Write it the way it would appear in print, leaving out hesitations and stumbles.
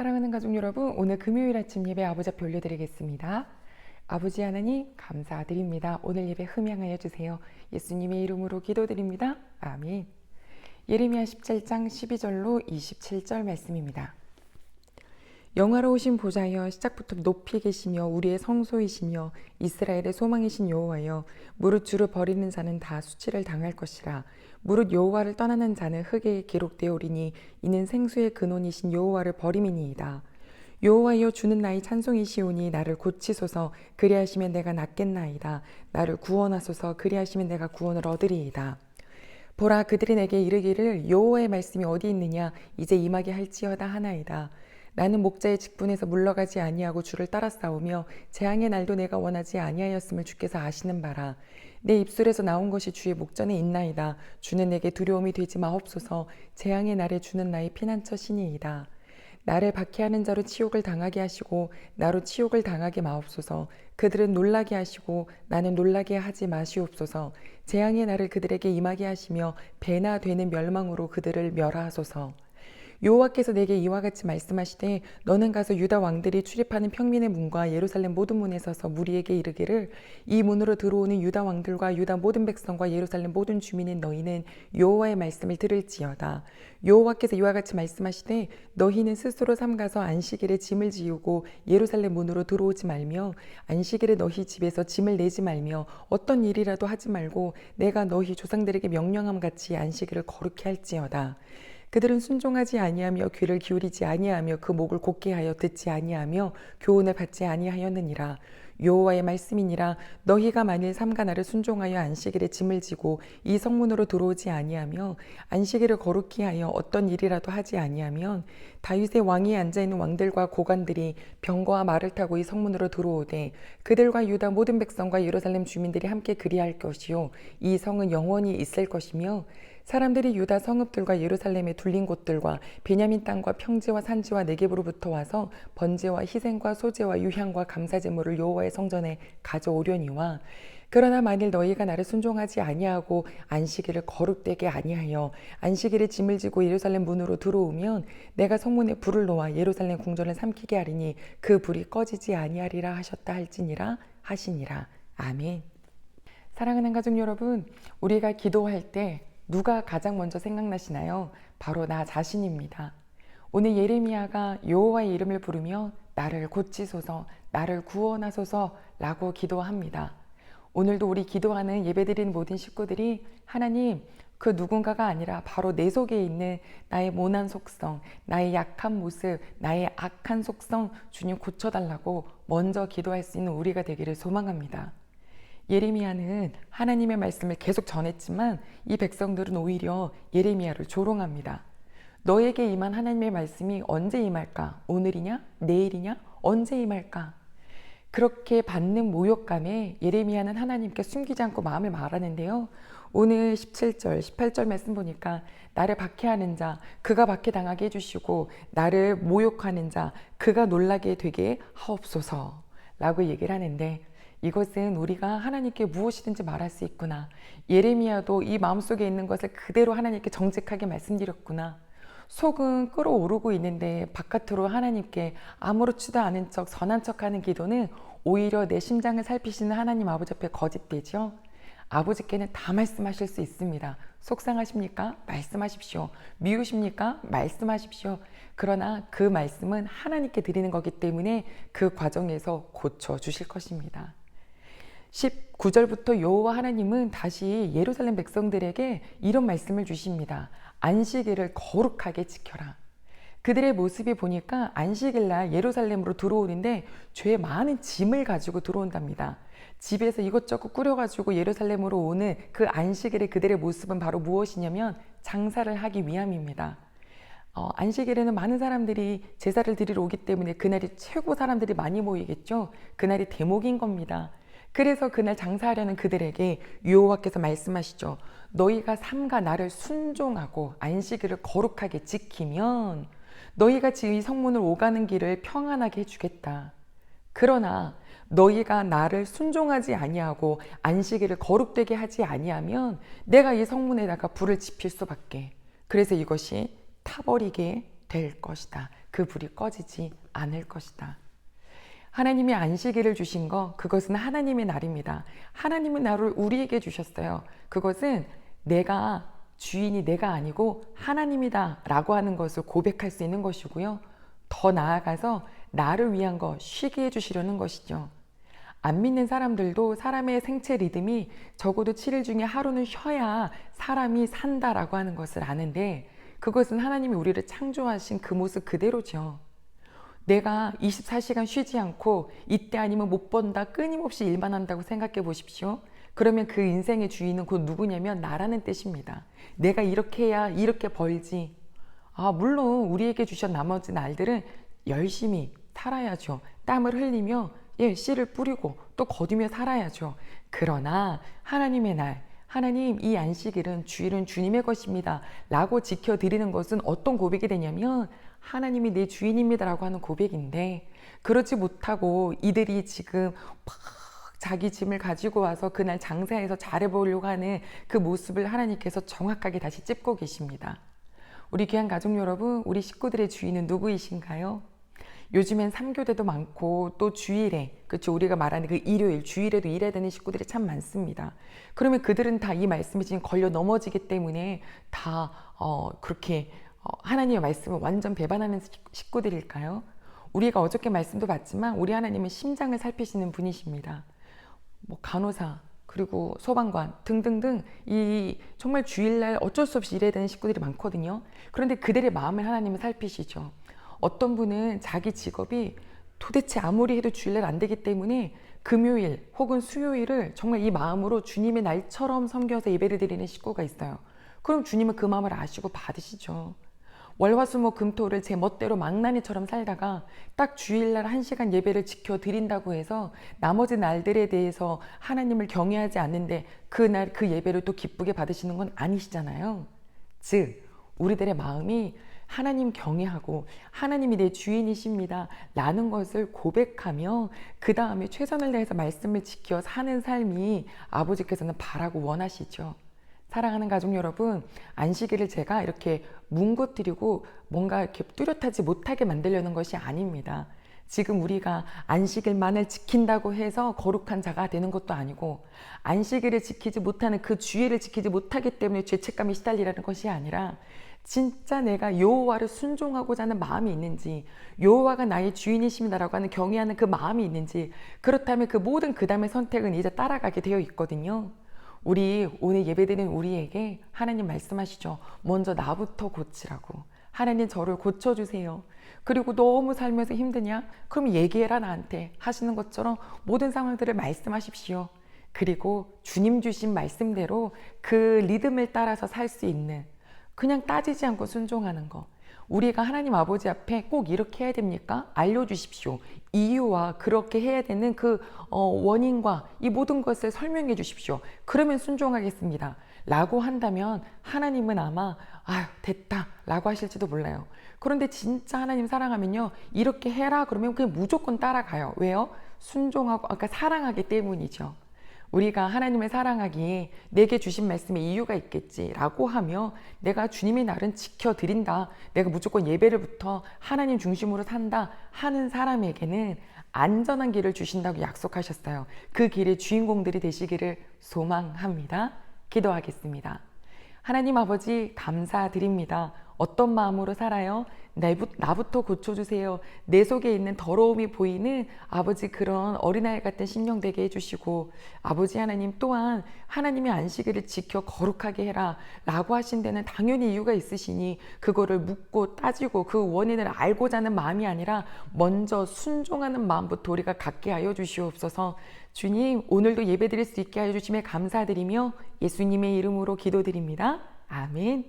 사랑하는 가족 여러분, 오늘 금요일 아침 예배 아버지 앞에 올려드리겠습니다. 아버지 하나님 감사드립니다. 오늘 예배 흠양하여 주세요. 예수님의 이름으로 기도드립니다. 아멘. 예레미야 17장 12절로 27절 말씀입니다. 영화로우신 보좌여, 시작부터 높이 계시며 우리의 성소이시며 이스라엘의 소망이신 여호와여, 무릇 주를 버리는 자는 다 수치를 당할 것이라. 무릇 여호와를 떠나는 자는 흙에 기록되오리니 이는 생수의 근원이신 여호와를 버림이니이다. 여호와여, 주는 나의 찬송이시오니 나를 고치소서. 그리하시면 내가 낫겠나이다. 나를 구원하소서. 그리하시면 내가 구원을 얻으리이다. 보라, 그들이 내게 이르기를 여호와의 말씀이 어디 있느냐, 이제 임하게 할지어다 하나이다. 나는 목자의 직분에서 물러가지 아니하고 주를 따라 싸우며 재앙의 날도 내가 원하지 아니하였음을 주께서 아시는 바라. 내 입술에서 나온 것이 주의 목전에 있나이다. 주는 내게 두려움이 되지 마옵소서. 재앙의 날에 주는 나의 피난처 신이이다. 나를 박해하는 자로 치욕을 당하게 하시고 나로 치욕을 당하게 마옵소서. 그들은 놀라게 하시고 나는 놀라게 하지 마시옵소서. 재앙의 날을 그들에게 임하게 하시며 배나 되는 멸망으로 그들을 멸하소서. 여호와께서 내게 이와 같이 말씀하시되, 너는 가서 유다 왕들이 출입하는 평민의 문과 예루살렘 모든 문에 서서 무리에게 이르기를, 이 문으로 들어오는 유다 왕들과 유다 모든 백성과 예루살렘 모든 주민인 너희는 여호와의 말씀을 들을지어다. 여호와께서 이와 같이 말씀하시되, 너희는 스스로 삼가서 안식일에 짐을 지우고 예루살렘 문으로 들어오지 말며 안식일에 너희 집에서 짐을 내지 말며 어떤 일이라도 하지 말고 내가 너희 조상들에게 명령함 같이 안식일을 거룩히 할지어다. 그들은 순종하지 아니하며 귀를 기울이지 아니하며 그 목을 곧게 하여 듣지 아니하며 교훈을 받지 아니하였느니라. 여호와의 말씀이니라. 너희가 만일 삼가 나를 순종하여 안식일에 짐을 지고 이 성문으로 들어오지 아니하며 안식일을 거룩히 하여 어떤 일이라도 하지 아니하면 다윗의 왕위에 앉아있는 왕들과 고관들이 병거와 말을 타고 이 성문으로 들어오되 그들과 유다 모든 백성과 예루살렘 주민들이 함께 그리할 것이요 이 성은 영원히 있을 것이며 사람들이 유다 성읍들과 예루살렘의 둘린 곳들과 베냐민 땅과 평지와 산지와 네겝으로부터 와서 번제와 희생과 소제와 유향과 감사제물을 여호와의 성전에 가져오려니와 그러나 만일 너희가 나를 순종하지 아니하고 안식일을 거룩되게 아니하여 안식일에 짐을 지고 예루살렘 문으로 들어오면 내가 성문에 불을 놓아 예루살렘 궁전을 삼키게 하리니 그 불이 꺼지지 아니하리라 하셨다 할지니라 하시니라. 아멘. 사랑하는 가족 여러분, 우리가 기도할 때 누가 가장 먼저 생각나시나요? 바로 나 자신입니다. 오늘 예레미야가 여호와의 이름을 부르며 나를 고치소서, 나를 구원하소서 라고 기도합니다. 오늘도 우리 기도하는 예배드리는 모든 식구들이 하나님, 그 누군가가 아니라 바로 내 속에 있는 나의 모난 속성, 나의 약한 모습, 나의 악한 속성 주님 고쳐달라고 먼저 기도할 수 있는 우리가 되기를 소망합니다. 예레미야는 하나님의 말씀을 계속 전했지만 이 백성들은 오히려 예레미야를 조롱합니다. 너에게 임한 하나님의 말씀이 언제 임할까? 오늘이냐? 내일이냐? 언제 임할까? 그렇게 받는 모욕감에 예레미야는 하나님께 숨기지 않고 마음을 말하는데요. 오늘 17절, 18절 말씀 보니까 나를 박해하는 자, 그가 박해당하게 해주시고 나를 모욕하는 자, 그가 놀라게 되게 하옵소서 라고 얘기를 하는데 이것은 우리가 하나님께 무엇이든지 말할 수 있구나. 예레미야도 이 마음속에 있는 것을 그대로 하나님께 정직하게 말씀드렸구나. 속은 끓어오르고 있는데 바깥으로 하나님께 아무렇지도 않은 척 선한 척하는 기도는 오히려 내 심장을 살피시는 하나님 아버지 앞에 거짓되죠. 아버지께는 다 말씀하실 수 있습니다. 속상하십니까? 말씀하십시오. 미우십니까? 말씀하십시오. 그러나 그 말씀은 하나님께 드리는 거기 때문에 그 과정에서 고쳐주실 것입니다. 19절부터 여호와 하나님은 다시 예루살렘 백성들에게 이런 말씀을 주십니다. 안식일을 거룩하게 지켜라. 그들의 모습이 보니까 안식일날 예루살렘으로 들어오는데 죄 많은 짐을 가지고 들어온답니다. 집에서 이것저것 꾸려가지고 예루살렘으로 오는 그 안식일의 그들의 모습은 바로 무엇이냐면 장사를 하기 위함입니다. 안식일에는 많은 사람들이 제사를 드리러 오기 때문에 그날이 최고 사람들이 많이 모이겠죠. 그날이 대목인 겁니다. 그래서 그날 장사하려는 그들에게 여호와께서 말씀하시죠. 너희가 삼가 나를 순종하고 안식일을 거룩하게 지키면 너희가 이 성문을 오가는 길을 평안하게 해주겠다. 그러나 너희가 나를 순종하지 아니하고 안식일을 거룩되게 하지 아니하면 내가 이 성문에다가 불을 지필 수밖에. 그래서 이것이 타버리게 될 것이다. 그 불이 꺼지지 않을 것이다. 하나님이 안식일을 주신 거, 그것은 하나님의 날입니다. 하나님의 날을 우리에게 주셨어요. 그것은 내가 주인이 내가 아니고 하나님이다 라고 하는 것을 고백할 수 있는 것이고요. 더 나아가서 나를 위한 거 쉬게 해주시려는 것이죠. 안 믿는 사람들도 사람의 생체 리듬이 적어도 7일 중에 하루는 쉬어야 사람이 산다라고 하는 것을 아는데, 그것은 하나님이 우리를 창조하신 그 모습 그대로죠. 내가 24시간 쉬지 않고 이때 아니면 못 번다, 끊임없이 일만 한다고 생각해 보십시오. 그러면 그 인생의 주인은 곧 누구냐면 나라는 뜻입니다. 내가 이렇게 해야 이렇게 벌지. 물론 우리에게 주신 나머지 날들은 열심히 살아야죠. 땀을 흘리며 씨를 뿌리고 또 거두며 살아야죠. 그러나 하나님의 날, 하나님 이 안식일은 주일은 주님의 것입니다 라고 지켜드리는 것은 어떤 고백이 되냐면 하나님이 내 주인입니다 라고 하는 고백인데, 그렇지 못하고 이들이 지금 막 자기 짐을 가지고 와서 그날 장사해서 잘해보려고 하는 그 모습을 하나님께서 정확하게 다시 찝고 계십니다. 우리 귀한 가족 여러분, 우리 식구들의 주인은 누구이신가요? 요즘엔 3교대도 많고 또 주일에, 그렇죠, 우리가 말하는 그 일요일, 주일에도 일해야 되는 식구들이 참 많습니다. 그러면 그들은 다 이 말씀에 지금 걸려 넘어지기 때문에 다 그렇게 하나님의 말씀을 완전 배반하는 식구들일까요? 우리가 어저께 말씀도 봤지만 우리 하나님은 심장을 살피시는 분이십니다. 간호사, 그리고 소방관 등등등 이 정말 주일날 어쩔 수 없이 일해야 되는 식구들이 많거든요. 그런데 그들의 마음을 하나님은 살피시죠. 어떤 분은 자기 직업이 도대체 아무리 해도 주일날 안 되기 때문에 금요일 혹은 수요일을 정말 이 마음으로 주님의 날처럼 섬겨서 예배를 드리는 식구가 있어요. 그럼 주님은 그 마음을 아시고 받으시죠. 월화수목금토를 제 멋대로 망나니처럼 살다가 딱 주일날 1시간 예배를 지켜드린다고 해서 나머지 날들에 대해서 하나님을 경외하지 않는데 그날 그 예배를 또 기쁘게 받으시는 건 아니시잖아요. 즉 우리들의 마음이 하나님 경외하고 하나님이 내 주인이십니다 라는 것을 고백하며 그 다음에 최선을 다해서 말씀을 지켜 사는 삶이 아버지께서는 바라고 원하시죠. 사랑하는 가족 여러분, 안식일을 제가 이렇게 뭉긋뜨리고 뭔가 이렇게 뚜렷하지 못하게 만들려는 것이 아닙니다. 지금 우리가 안식일만을 지킨다고 해서 거룩한 자가 되는 것도 아니고, 안식일을 지키지 못하는 그 주일을 지키지 못하기 때문에 죄책감이 시달리라는 것이 아니라 진짜 내가 여호와를 순종하고자 하는 마음이 있는지, 여호와가 나의 주인이십니다라고 하는 경외하는 그 마음이 있는지, 그렇다면 그 모든 그 다음의 선택은 이제 따라가게 되어 있거든요. 우리 오늘 예배드리는 우리에게 하나님 말씀하시죠. 먼저 나부터 고치라고. 하나님 저를 고쳐주세요. 그리고 너무 살면서 힘드냐? 그럼 얘기해라 나한테 하시는 것처럼 모든 상황들을 말씀하십시오. 그리고 주님 주신 말씀대로 그 리듬을 따라서 살 수 있는, 그냥 따지지 않고 순종하는 거. 우리가 하나님 아버지 앞에 꼭 이렇게 해야 됩니까? 알려주십시오. 이유와 그렇게 해야 되는 그 원인과 이 모든 것을 설명해 주십시오. 그러면 순종하겠습니다 라고 한다면 하나님은 아마 됐다 라고 하실지도 몰라요. 그런데 진짜 하나님 사랑하면요, 이렇게 해라 그러면 그냥 무조건 따라가요. 왜요? 순종하고, 사랑하기 때문이죠. 우리가 하나님을 사랑하기에 내게 주신 말씀에 이유가 있겠지라고 하며 내가 주님의 날은 지켜드린다, 내가 무조건 예배를부터 하나님 중심으로 산다 하는 사람에게는 안전한 길을 주신다고 약속하셨어요. 그 길의 주인공들이 되시기를 소망합니다. 기도하겠습니다. 하나님 아버지 감사드립니다. 어떤 마음으로 살아요? 나부터 고쳐주세요. 내 속에 있는 더러움이 보이는 아버지 그런 어린아이 같은 심령 되게 해주시고, 아버지 하나님 또한 하나님의 안식일을 지켜 거룩하게 해라 라고 하신 데는 당연히 이유가 있으시니 그거를 묻고 따지고 그 원인을 알고자 하는 마음이 아니라 먼저 순종하는 마음부터 우리가 갖게 하여 주시옵소서. 주님, 오늘도 예배드릴 수 있게 하여 주심에 감사드리며 예수님의 이름으로 기도드립니다. 아멘.